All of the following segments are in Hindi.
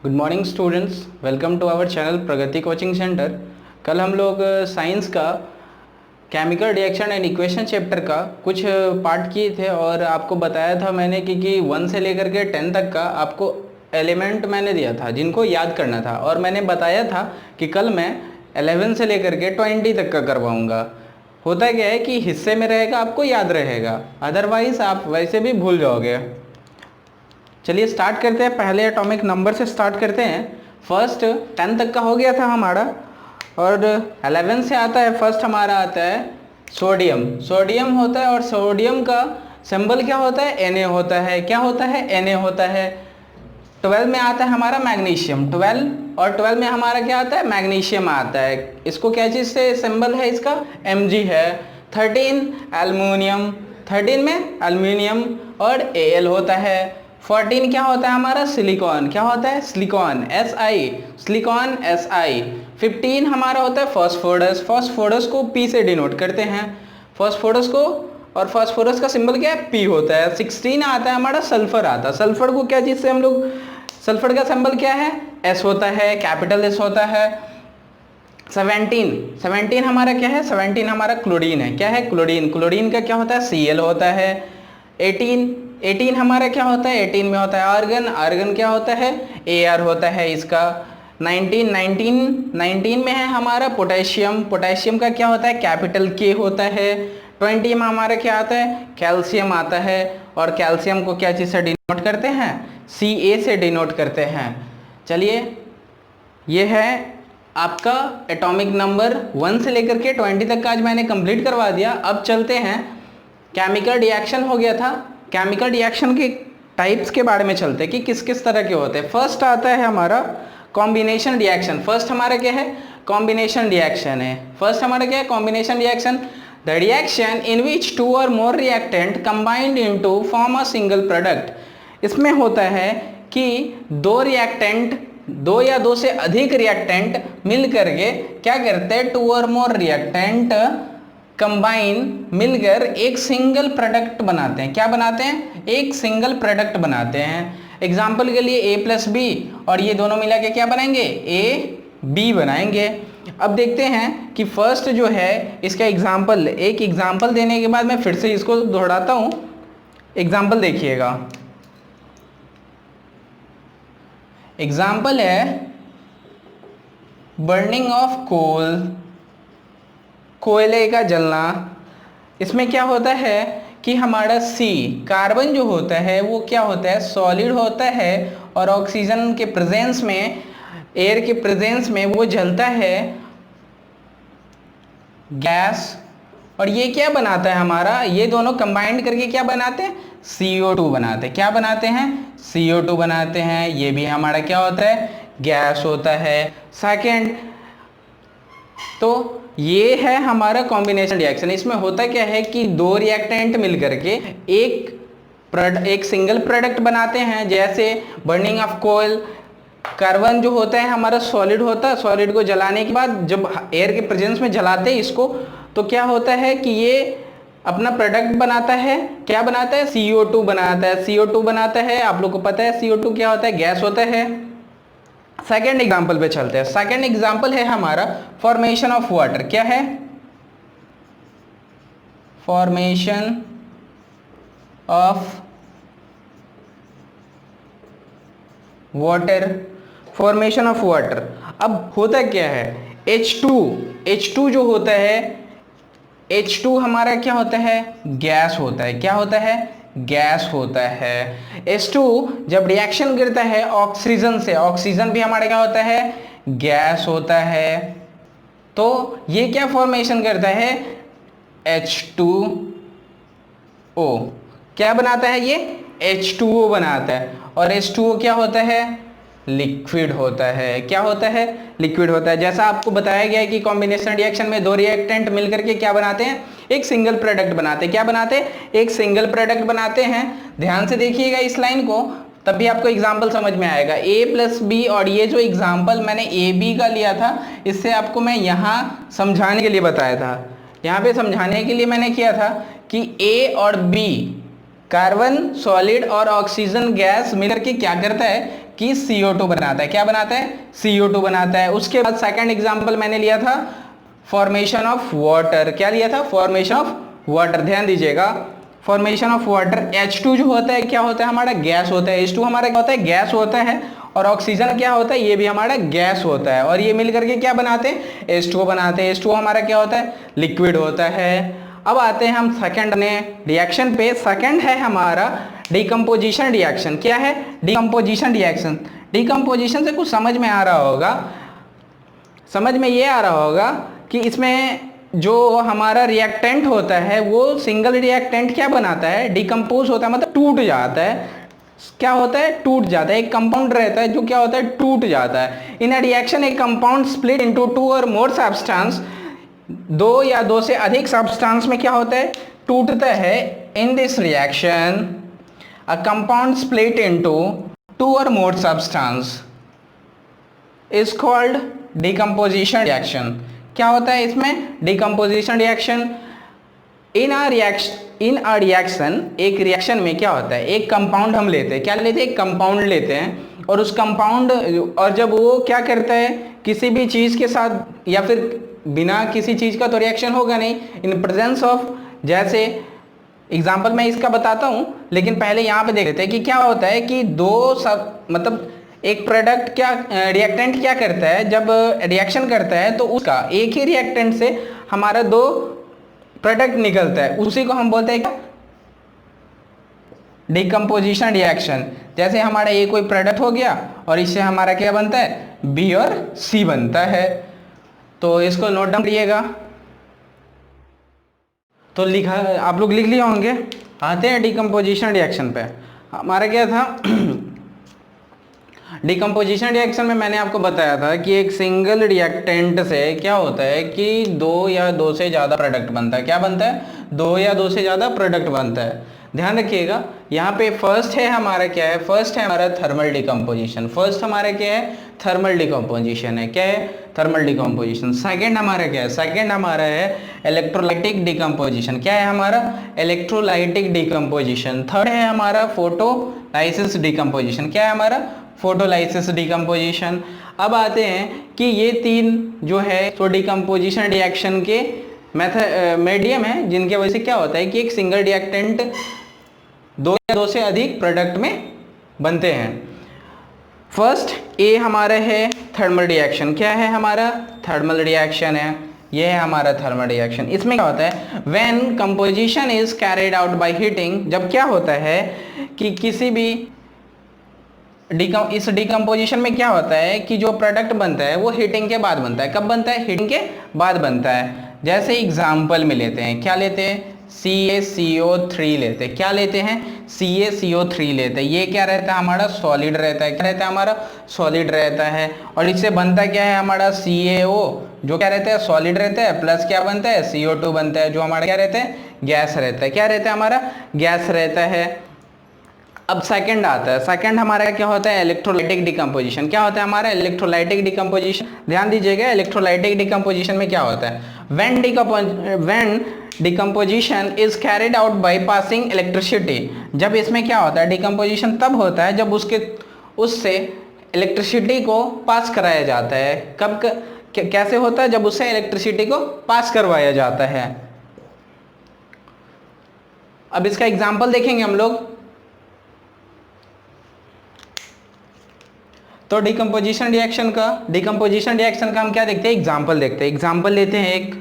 Good morning students, welcome to our channel Pragati coaching centre. कल हम लोग साइंस का chemical reaction and equation chapter का कुछ पार्ट किए थे और आपको बताया था मैंने कि 1 से लेकर के 10 तक का आपको एलिमेंट मैंने दिया था जिनको याद करना था, और मैंने बताया था कि कल मैं 11 से लेकर के 20 तक का करवाऊँगा। होता क्या है कि हिस्से में रहेगा आपको याद रहेगा, अदरवाइज़ आप वैसे भी भूल जाओगे। चलिए स्टार्ट करते हैं, पहले एटॉमिक नंबर से स्टार्ट करते हैं। फर्स्ट 10 तक का हो गया था हमारा, और 11 से आता है। फर्स्ट हमारा आता है सोडियम। सोडियम होता है और सोडियम का सिंबल क्या होता है? Na होता है। क्या होता है? Na होता है। 12 में आता है हमारा मैग्नीशियम, 12 और 12 में हमारा क्या आता है? मैग्नीशियम आता है। इसको क्या चीज़ से सिंबल है? इसका Mg है। 13 एल्युमिनियम, 13 में एल्युमिनियम और Al होता है। 14 क्या होता है हमारा? सिलिकॉन। क्या होता है? Silicon, Si, silicon Si। 15 हमारा होता है फॉस्फोरस। फॉस्फोरस को P से डिनोट करते हैं, फॉस्फोरस को, और फॉस्फोरस का सिंबल क्या है? P होता है। 16 आता है हमारा सल्फर आता है। सल्फर को क्या चीज़ से हम लोग, सल्फर का सिंबल क्या है? S होता है, कैपिटल S होता है। 17 हमारा क्या है? 17 हमारा क्लोरीन है। क्या है? क्लोरीन। क्लोरीन का क्या होता है? Cl होता है। 18 हमारा क्या होता है? 18 में होता है आर्गन। आर्गन क्या होता है? Ar होता है इसका। 19 में है हमारा पोटेशियम। पोटेशियम का क्या होता है? कैपिटल K होता है। 20 में हमारा क्या आता है? कैल्शियम आता है, और कैल्शियम को क्या चीज़ से डिनोट करते हैं? Ca से डिनोट करते हैं। चलिए, ये है आपका एटॉमिक नंबर 1 से लेकर के 20 तक का आज मैंने कंप्लीट करवा दिया। अब चलते हैं, केमिकल रिएक्शन हो गया था, केमिकल रिएक्शन के टाइप्स के बारे में चलते हैं कि किस किस तरह के होते हैं। फर्स्ट आता है हमारा कॉम्बिनेशन रिएक्शन। फर्स्ट हमारा क्या है? कॉम्बिनेशन रिएक्शन है। फर्स्ट हमारा क्या है? Combination reaction. The reaction in which 2 or more reactant combined into form a single product. इसमें होता है कि दो रिएक्टेंट, दो या दो से अधिक रिएक्टेंट मिल करके क्या करते हैं? 2 और मोर रिएक्टेंट कंबाइन मिलकर एक सिंगल प्रोडक्ट बनाते हैं। क्या बनाते हैं? एक सिंगल प्रोडक्ट बनाते हैं। एग्जाम्पल के लिए A+B, और ये दोनों मिला के क्या बनाएंगे? AB बनाएंगे। अब देखते हैं कि फर्स्ट जो है इसका एग्जाम्पल, एक एग्जाम्पल देने के बाद मैं फिर से इसको दोहराता हूँ। एग्जाम्पल देखिएगा। एग्जाम्पल है बर्निंग ऑफ कोल, कोयले का जलना। इसमें क्या होता है कि हमारा C, कार्बन जो होता है वो क्या होता है? सॉलिड होता है, और ऑक्सीजन के प्रेजेंस में, एयर के प्रेजेंस में वो जलता है गैस। और ये क्या बनाता है हमारा? ये दोनों कंबाइंड करके क्या बनाते हैं? CO2 बनाते हैं। क्या बनाते हैं? CO2 बनाते हैं। ये भी हमारा क्या होता है? गैस होता है। सेकेंड, तो ये है हमारा कॉम्बिनेशन रिएक्शन। इसमें होता क्या है कि दो रिएक्टेंट मिलकर के एक सिंगल प्रोडक्ट बनाते हैं। जैसे बर्निंग ऑफ कोयल, कार्बन जो होता है हमारा सॉलिड होता है, सॉलिड को जलाने के बाद जब एयर के प्रेजेंस में जलाते हैं इसको, तो क्या होता है कि ये अपना प्रोडक्ट बनाता है। क्या बनाता है? CO2 बनाता है। CO2 बनाता है, आप लोग को पता है CO2 क्या होता है? गैस होता है। सेकेंड एग्जाम्पल पे चलते हैं। सेकेंड एग्जाम्पल है हमारा फॉर्मेशन ऑफ वाटर। क्या है? Formation of water. Formation of water. अब होता क्या है? H2 जो होता है, H2 हमारा क्या होता है? गैस होता है। क्या होता है? गैस होता है। H2 जब रिएक्शन करता है ऑक्सीजन से, ऑक्सीजन भी हमारा क्या होता है? गैस होता है। तो ये क्या फॉर्मेशन करता है? H2O। क्या बनाता है ये? H2O बनाता है। और H2O क्या होता है? लिक्विड होता है। क्या होता है? लिक्विड होता है। जैसा आपको बताया गया है कि कॉम्बिनेशन रिएक्शन में दो रिएक्टेंट मिलकर के क्या बनाते हैं? एक सिंगल प्रोडक्ट बनाते हैं। क्या बनाते हैं? एक सिंगल प्रोडक्ट बनाते हैं। ध्यान से देखिएगा इस लाइन को, तब भी आपको एग्जाम्पल समझ में आएगा। A+B, और ये जो एग्जाम्पल मैंने AB का लिया था, इससे आपको मैं यहाँ समझाने के लिए बताया था। यहाँ पे समझाने के लिए मैंने किया था कि A और B, कार्बन सॉलिड और ऑक्सीजन गैस मिलकर के क्या करता है कि CO2 बनाता है। क्या बनाता है? CO2 बनाता है। उसके बाद सेकंड एग्जांपल मैंने लिया था फॉर्मेशन ऑफ वाटर। क्या लिया था? Formation of water. ध्यान दीजिएगा, फॉर्मेशन ऑफ वाटर, H2 जो होता है क्या होता है? हमारा गैस होता है। H2 हमारा क्या होता है? गैस होता है। और ऑक्सीजन क्या होता है? ये भी हमारा गैस होता है। और ये मिलकर के क्या बनाते हैं? H2 बनाते हैं। H2 हमारा क्या होता है? लिक्विड होता है। अब आते हैं हम सेकंड ने रिएक्शन पे। सेकंड है हमारा डिकम्पोजिशन रिएक्शन। क्या है? Decomposition reaction. डिकम्पोजिशन से कुछ समझ में आ रहा होगा, समझ में ये आ रहा होगा कि इसमें जो हमारा रिएक्टेंट होता है वो सिंगल रिएक्टेंट क्या बनाता है? डिकम्पोज होता है, मतलब टूट जाता है। क्या होता है? टूट जाता है। एक कंपाउंड रहता है जो क्या होता है? टूट जाता है। In a reaction a compound split into 2 or more substance, 2 या 2 से अधिक सब्सटेंस में क्या होता है? टूटता है। In this reaction a compound split into 2 or more substance is called decomposition reaction. क्या होता है इसमें? Decomposition reaction. In a reaction, एक रिएक्शन में क्या होता है? एक कंपाउंड हम लेते हैं। क्या लेते हैं? एक कंपाउंड लेते हैं। और उस कंपाउंड, और जब वो क्या करता है किसी भी चीज़ के साथ, या फिर बिना किसी चीज़ का तो रिएक्शन होगा नहीं, इन प्रेजेंस ऑफ, जैसे एग्जाम्पल मैं इसका बताता हूँ, लेकिन पहले यहाँ पे देख लेते हैं कि क्या होता है कि दो सब, मतलब एक प्रोडक्ट क्या, रिएक्टेंट क्या करता है जब रिएक्शन करता है तो उसका एक ही रिएक्टेंट से हमारा 2 प्रोडक्ट निकलता है। उसी को हम बोलते हैं क्या? Decomposition reaction. जैसे हमारा ये कोई प्रोडक्ट हो गया और इससे हमारा क्या बनता है? B और C बनता है। तो इसको नोट डाउन करिएगा। तो लिखा, आप लोग लिख लिए होंगे। आते हैं डिकम्पोजिशन रिएक्शन पे। हमारा क्या था? डिकम्पोजिशन रिएक्शन में मैंने आपको बताया था कि एक सिंगल रिएक्टेंट से क्या होता है कि 2 या 2 से ज़्यादा प्रोडक्ट बनता है। क्या बनता है? 2 या 2 से ज़्यादा प्रोडक्ट बनता है। ध्यान रखिएगा, यहाँ पे फर्स्ट है हमारा क्या है? फर्स्ट है हमारा थर्मल डिकम्पोजिशन। फर्स्ट हमारा क्या है? थर्मल डिकम्पोजिशन है। क्या है? Thermal decomposition. सेकंड हमारा क्या है? सेकंड हमारा है इलेक्ट्रोलाइटिक डिकम्पोजिशन। क्या है हमारा? Electrolytic decomposition. थर्ड है हमारा फोटोलाइसिस डिकम्पोजिशन। क्या है हमारा? Photolysis decomposition. अब आते हैं कि ये 3 जो है तो डिकम्पोजिशन रिएक्शन के मीडियम है, जिनके वजह से क्या होता है कि एक सिंगल रिएक्टेंट 2 या 2 से अधिक प्रोडक्ट में बनते हैं। फर्स्ट ए हमारा है थर्मल रिएक्शन। क्या है हमारा? थर्मल रिएक्शन है। ये है हमारा थर्मल रिएक्शन। इसमें क्या होता है? When composition is carried out by heating, जब क्या होता है कि किसी भी इस डिकम्पोजिशन में क्या होता है कि जो प्रोडक्ट बनता है वो हीटिंग के बाद बनता है। कब बनता है? हीटिंग के बाद बनता है। जैसे एग्जाम्पल में लेते हैं, क्या लेते हैं? CaCO3 लेते हैं। क्या लेते हैं? CaCO3 लेते हैं। ये क्या रहता है? हमारा सॉलिड रहता है। क्या रहता है? हमारा सॉलिड रहता है। और इससे बनता क्या है? हमारा CaO, जो क्या रहता है? सॉलिड रहता है। प्लस क्या बनता है? CO2 बनता है, जो हमारा क्या रहता है? गैस रहता है। क्या रहता है? हमारा गैस रहता है। अब सेकंड आता है। सेकंड हमारा क्या होता है? Electrolytic decomposition. क्या होता है हमारा? Electrolytic decomposition. ध्यान दीजिएगा, इलेक्ट्रोलाइटिक डिकम्पोजिशन में क्या होता है? When decomposition is carried out by passing electricity, जब इसमें क्या होता है? डिकम्पोजिशन तब होता है जब उससे इलेक्ट्रिसिटी को पास कराया जाता है। कब कैसे होता है? जब उससे इलेक्ट्रिसिटी को पास करवाया जाता है। अब इसका एग्जाम्पल देखेंगे हम लोग। तो डिकम्पोजिशन रिएक्शन का हम क्या देखते हैं? एग्जाम्पल देखते हैं। एग्जाम्पल लेते हैं एक,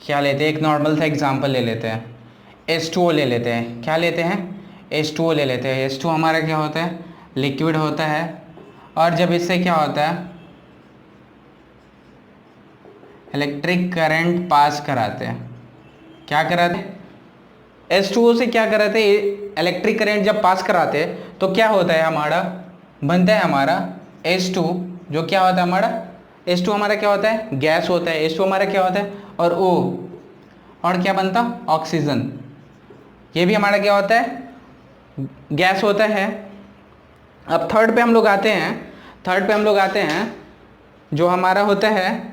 क्या लेते हैं? एक नॉर्मल सा एग्जाम्पल ले लेते हैं। H2O ले लेते हैं। क्या लेते हैं? H2O ले लेते हैं। H2 हमारा क्या होता है? लिक्विड होता है। और जब इससे क्या होता है? इलेक्ट्रिक करंट पास कराते हैं। क्या कराते हैं? H2O से क्या कराते हैं? इलेक्ट्रिक करंट जब पास कराते हैं तो क्या होता है? हमारा बनता है हमारा H2, जो क्या होता है हमारा? H2 हमारा क्या होता है? गैस होता है। H2 हमारा क्या होता है? और O, और क्या बनता? ऑक्सीजन। ये भी हमारा क्या होता है? गैस होता है। अब थर्ड पे हम लोग आते हैं। जो हमारा होता है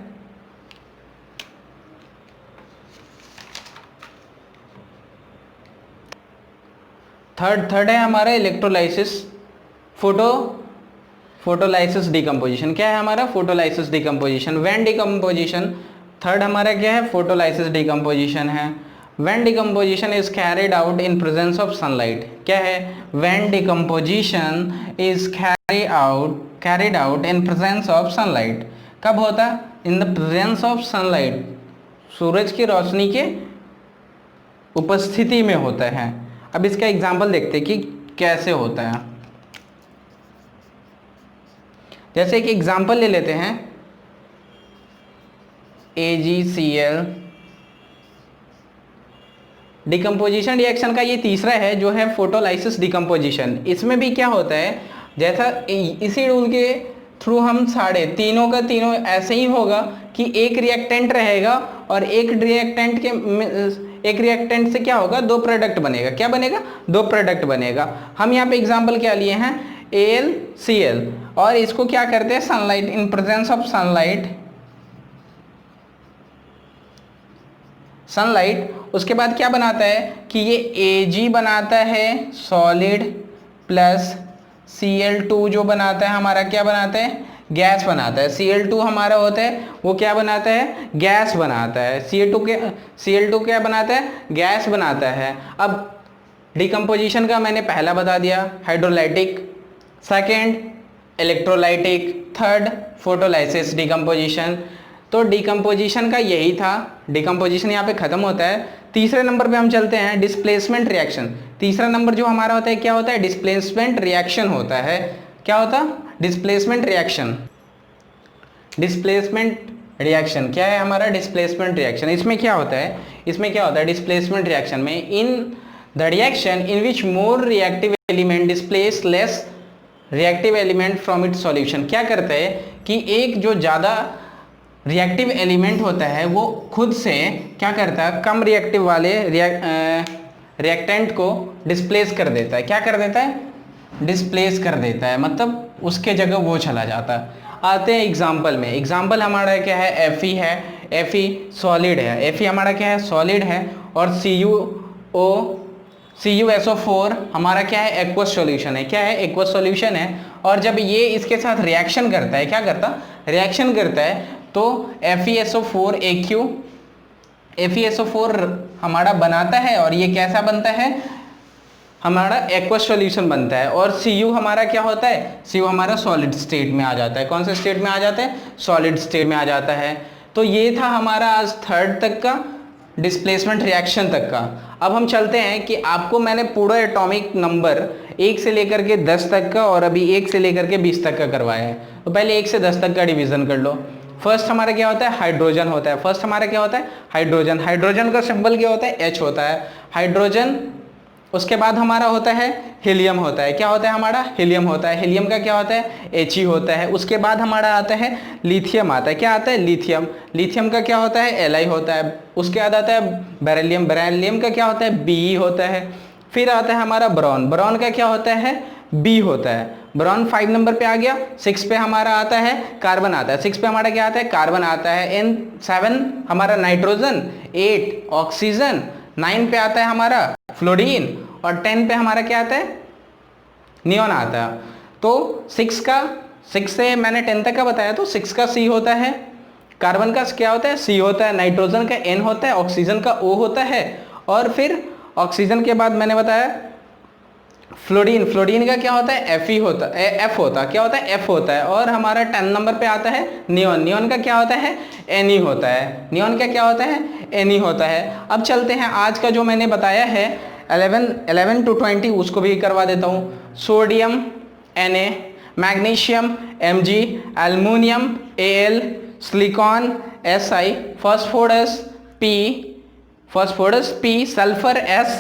थर्ड है हमारा इलेक्ट्रोलाइसिस, फोटो फोटोलाइसिस डिकम्पोजिशन। क्या है हमारा? Photolysis decomposition. When decomposition, third हमारा क्या है? फोटोलाइसिस डिकम्पोजिशन है। When decomposition is carried out in presence of sunlight. क्या है? When decomposition is carried out in presence of sunlight. कब होता है? In the presence of sunlight, सूरज की रोशनी के उपस्थिति में होता है। अब इसका एग्जाम्पल देखते हैं कि कैसे होता है। जैसे एक एग्जाम्पल ले लेते हैं, AgCl। डिकम्पोजिशन रिएक्शन का ये तीसरा है जो है फोटोलाइसिस डिकम्पोजिशन। इसमें भी क्या होता है, जैसा इसी रूल के थ्रू हम साढ़े तीनों का तीनों ऐसे ही होगा कि एक रिएक्टेंट रहेगा और एक रिएक्टेंट से क्या होगा? दो प्रोडक्ट बनेगा। क्या बनेगा? दो प्रोडक्ट बनेगा। हम यहाँ पे एग्जाम्पल क्या लिए हैं? AlCl, और इसको क्या करते हैं? Sunlight, in presence of sunlight उसके बाद क्या बनाता है कि ये Ag बनाता है सॉलिड, प्लस Cl2 जो बनाता है हमारा क्या बनाता है? गैस बनाता है। Cl2 हमारा होता है वो क्या बनाता है? गैस बनाता है। Cl2 क्या बनाता है? गैस बनाता है। अब डिकम्पोजिशन का मैंने पहला बता दिया, hydrolytic, second electrolytic, third photolysis decomposition. तो डिकम्पोजिशन का यही था। डिकम्पोजिशन यहाँ पे ख़त्म होता है। तीसरे नंबर पे हम चलते हैं, डिस्प्लेसमेंट रिएक्शन। तीसरा नंबर जो हमारा होता है क्या होता है? डिस्प्लेसमेंट रिएक्शन होता है। क्या होता? Displacement reaction. डिस्प्लेसमेंट रिएक्शन क्या है हमारा? Displacement reaction. इसमें क्या होता है? इसमें क्या होता है डिस्प्लेसमेंट रिएक्शन में? In the reaction in which more reactive element displace less reactive element from its solution. क्या करता है कि एक जो ज़्यादा रिएक्टिव एलिमेंट होता है वो खुद से क्या करता है? कम रिएक्टिव वाले रिएक्टेंट को डिस्प्लेस कर देता है। क्या कर देता है? डिस्प्लेस कर देता है, मतलब उसके जगह वो चला जाता है। आते हैं एग्जाम्पल में। एग्जाम्पल हमारा क्या है? Fe है। Fe सॉलिड है। Fe हमारा क्या है? सॉलिड है। और CuSO4 हमारा क्या है? एक्वस सॉल्यूशन है। क्या है? एक्वस सॉल्यूशन है। और जब ये इसके साथ रिएक्शन करता है, क्या करता? रिएक्शन करता है तो FeSO4 हमारा बनाता है और ये कैसा बनता है? हमारा एक्वस सॉल्यूशन बनता है। और Cu हमारा क्या होता है? Cu हमारा सॉलिड स्टेट में आ जाता है। कौन से स्टेट में आ जाता है? सॉलिड स्टेट में आ जाता है। तो ये था हमारा आज थर्ड तक का, डिस्प्लेसमेंट रिएक्शन तक का। अब हम चलते हैं कि आपको मैंने पूरा एटॉमिक नंबर 1 से लेकर के 10 तक का और अभी 1 से लेकर के 20 तक का करवाया है। तो पहले 1 से 10 तक का डिवीजन कर लो। फर्स्ट हमारा क्या होता है? हाइड्रोजन होता है। फर्स्ट हमारा क्या होता है? हाइड्रोजन। हाइड्रोजन का सिंबल क्या होता है? H होता है। हाइड्रोजन। उसके बाद हमारा होता है हीलियम होता है। क्या होता है हमारा? हीलियम होता है। हीलियम का क्या होता है? He होता है। उसके बाद हमारा आता है लिथियम आता है। क्या आता है? लिथियम। लिथियम का क्या होता है? Li होता है। उसके बाद आता है बेरिलियम। बेरिलियम का क्या होता है? Be होता है। फिर आता है हमारा बोरॉन। बोरॉन का क्या होता है? B होता है। बोरॉन 5 नंबर पे आ गया। 6 पे हमारा आता है कार्बन आता है। 6 पे हमारा क्या आता है? कार्बन आता है। 7 हमारा नाइट्रोजन, 8 ऑक्सीजन, 9 पे आता है हमारा फ्लोरीन और 10 पे हमारा क्या आता है? नियॉन आता है। तो 6 से मैंने 10 तक का बताया, तो 6 का C होता है। कार्बन का क्या होता है? C होता है। नाइट्रोजन का N होता है। ऑक्सीजन का O होता है। और फिर ऑक्सीजन के बाद मैंने बताया फ्लोरीन। फ्लोरीन का क्या होता है? Fe होता है। F होता है। क्या होता है? F होता है। और हमारा 10 नंबर पे आता है नियॉन। नियॉन का क्या होता है? Ne होता है। नियॉन का क्या होता है? Ne होता है। अब चलते हैं आज का जो मैंने बताया है 11 to 20 उसको भी करवा देता हूँ। Sodium Na, magnesium Mg, aluminium Al, silicon Si, phosphorus P, sulphur S।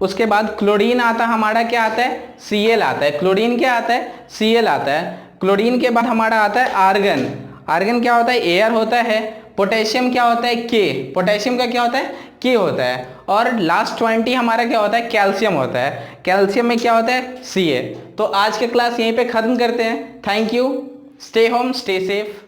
उसके बाद क्लोरीन आता है हमारा क्या आता है? Cl आता है। क्लोरीन क्या आता है? Cl आता है। क्लोरीन के बाद हमारा आता है आर्गन। आर्गन क्या होता है? एयर होता है। पोटेशियम क्या होता है? K। पोटेशियम का क्या होता है? K होता है। और लास्ट 20 हमारा क्या होता है? कैल्शियम होता है। कैल्शियम में क्या होता है? Ca। तो आज के क्लास यहीं पे ख़त्म करते हैं। Thank you. Stay home, stay safe.